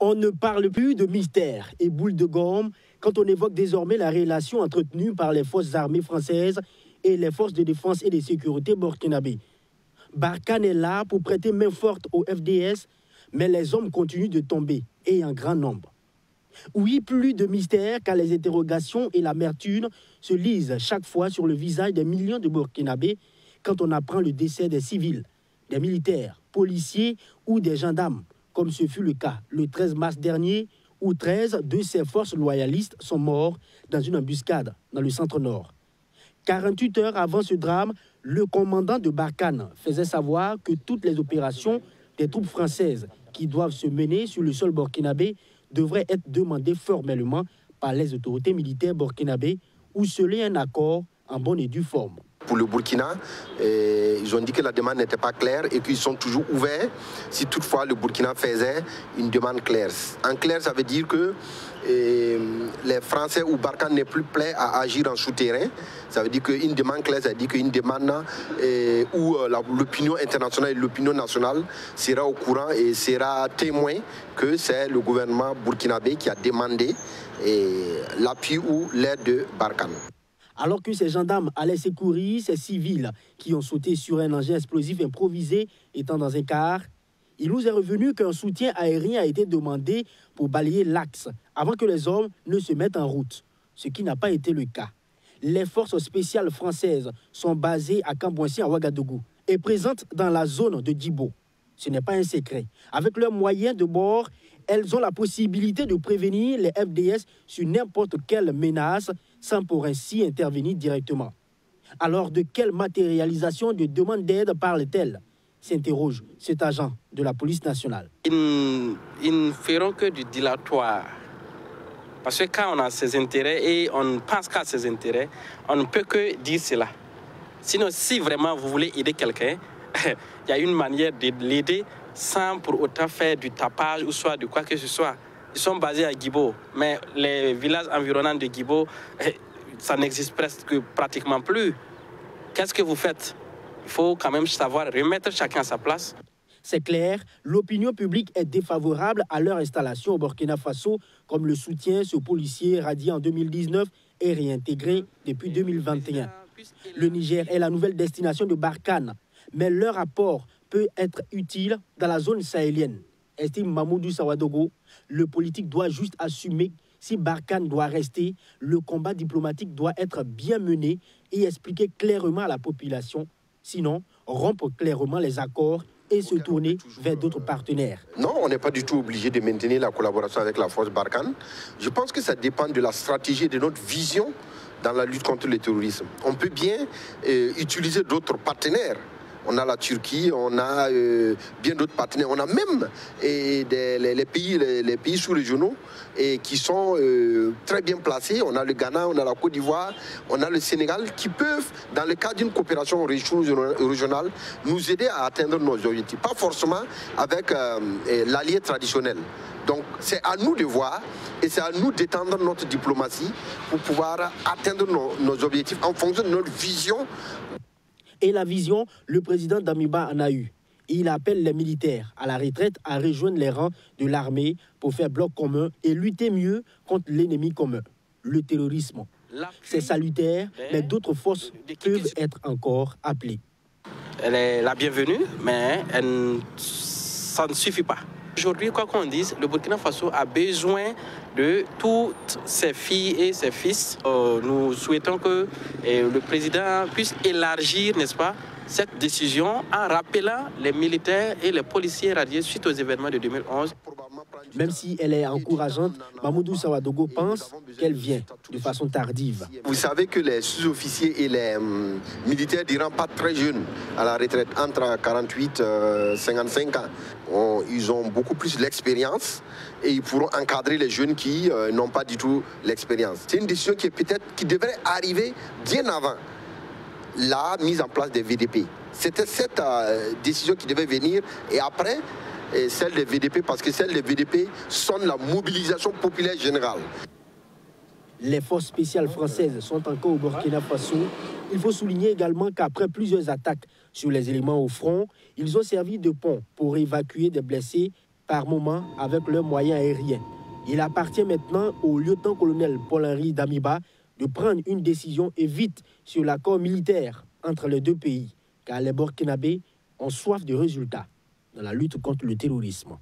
On ne parle plus de mystère et boule de gomme quand on évoque désormais la relation entretenue par les forces armées françaises et les forces de défense et de sécurité burkinabé. Barkhane est là pour prêter main forte au FDS, mais les hommes continuent de tomber, et en grand nombre. Oui, plus de mystère car les interrogations et l'amertume se lisent chaque fois sur le visage des millions de Burkinabés quand on apprend le décès des civils, des militaires, policiers ou des gendarmes, comme ce fut le cas le 13 mars dernier, où 13 de ces forces loyalistes sont morts dans une embuscade dans le centre-nord. 48 heures avant ce drame, le commandant de Barkhane faisait savoir que toutes les opérations des troupes françaises qui doivent se mener sur le sol burkinabé devraient être demandées formellement par les autorités militaires burkinabées ou sceller un accord en bonne et due forme. Pour le Burkina, ils ont dit que la demande n'était pas claire et qu'ils sont toujours ouverts si toutefois le Burkina faisait une demande claire. En clair, ça veut dire que les Français ou Barkhane n'est plus prêt à agir en souterrain. Ça veut dire qu'une demande claire, ça veut dire qu'une demande où l'opinion internationale et l'opinion nationale sera au courant et sera témoin que c'est le gouvernement burkinabé qui a demandé l'appui ou l'aide de Barkhane. Alors que ces gendarmes allaient secourir ces civils qui ont sauté sur un engin explosif improvisé étant dans un car, il nous est revenu qu'un soutien aérien a été demandé pour balayer l'axe avant que les hommes ne se mettent en route, ce qui n'a pas été le cas. Les forces spéciales françaises sont basées à Kambouassi, à Ouagadougou, et présentes dans la zone de Djibo. Ce n'est pas un secret. Avec leurs moyens de bord, elles ont la possibilité de prévenir les FDS sur n'importe quelle menace sans pour ainsi intervenir directement. Alors, de quelle matérialisation de demande d'aide parle-t-elle? S'interroge cet agent de la police nationale. Ils ne feront que du dilatoire. Parce que quand on a ses intérêts et on pense qu'à ses intérêts, on ne peut que dire cela. Sinon, si vraiment vous voulez aider quelqu'un, il y a une manière de l'aider sans pour autant faire du tapage ou soit de quoi que ce soit. Ils sont basés à Djibo, mais les villages environnants de Djibo, ça n'existe presque pratiquement plus. Qu'est-ce que vous faites? Il faut quand même savoir remettre chacun à sa place. C'est clair, l'opinion publique est défavorable à leur installation au Burkina Faso, comme le soutient ce policier radié en 2019 et réintégré depuis 2021. Le Niger est la nouvelle destination de Barkhane, mais leur apport peut être utile dans la zone sahélienne. Estime Mamoudou Sawadogo, le politique doit juste assumer si Barkhane doit rester, le combat diplomatique doit être bien mené et expliquer clairement à la population. Sinon, rompre clairement les accords et se tourner vers d'autres partenaires. Non, on n'est pas du tout obligé de maintenir la collaboration avec la force Barkhane. Je pense que ça dépend de la stratégie et de notre vision dans la lutte contre le terrorisme. On peut bien utiliser d'autres partenaires. On a la Turquie, on a bien d'autres partenaires. On a même les pays sous-régionaux qui sont très bien placés. On a le Ghana, on a la Côte d'Ivoire, on a le Sénégal qui peuvent, dans le cadre d'une coopération régionale, nous aider à atteindre nos objectifs. Pas forcément avec l'allié traditionnel. Donc c'est à nous de voir et c'est à nous d'étendre notre diplomatie pour pouvoir atteindre nos objectifs en fonction de notre vision. Et la vision, le président Damiba en a eu. Il appelle les militaires à la retraite à rejoindre les rangs de l'armée pour faire bloc commun et lutter mieux contre l'ennemi commun, le terrorisme. C'est salutaire, mais d'autres forces peuvent être encore appelées. Elle est la bienvenue, mais ça ne suffit pas. Aujourd'hui, quoi qu'on dise, le Burkina Faso a besoin de toutes ses filles et ses fils. Nous souhaitons que le président puisse élargir, n'est-ce pas, cette décision en rappelant les militaires et les policiers radiés suite aux événements de 2011. Même si elle est encourageante, Mamoudou Sawadogo pense qu'elle vient de façon tardive. Vous savez que les sous-officiers et les militaires n'iront pas très jeunes à la retraite, entre 48 et 55 ans. Ils ont beaucoup plus l'expérience et ils pourront encadrer les jeunes qui n'ont pas du tout l'expérience. C'est une décision qui devrait arriver bien avant la mise en place des VDP. C'était cette décision qui devait venir et après celle des VDP, parce que celle des VDP sonne la mobilisation populaire générale. Les forces spéciales françaises sont encore au Burkina Faso. Il faut souligner également qu'après plusieurs attaques sur les éléments au front, ils ont servi de pont pour évacuer des blessés par moment avec leurs moyens aériens. Il appartient maintenant au lieutenant-colonel Paul-Henri Damiba de prendre une décision et vite sur l'accord militaire entre les deux pays, car les Burkinabés ont soif de résultats dans la lutte contre le terrorisme.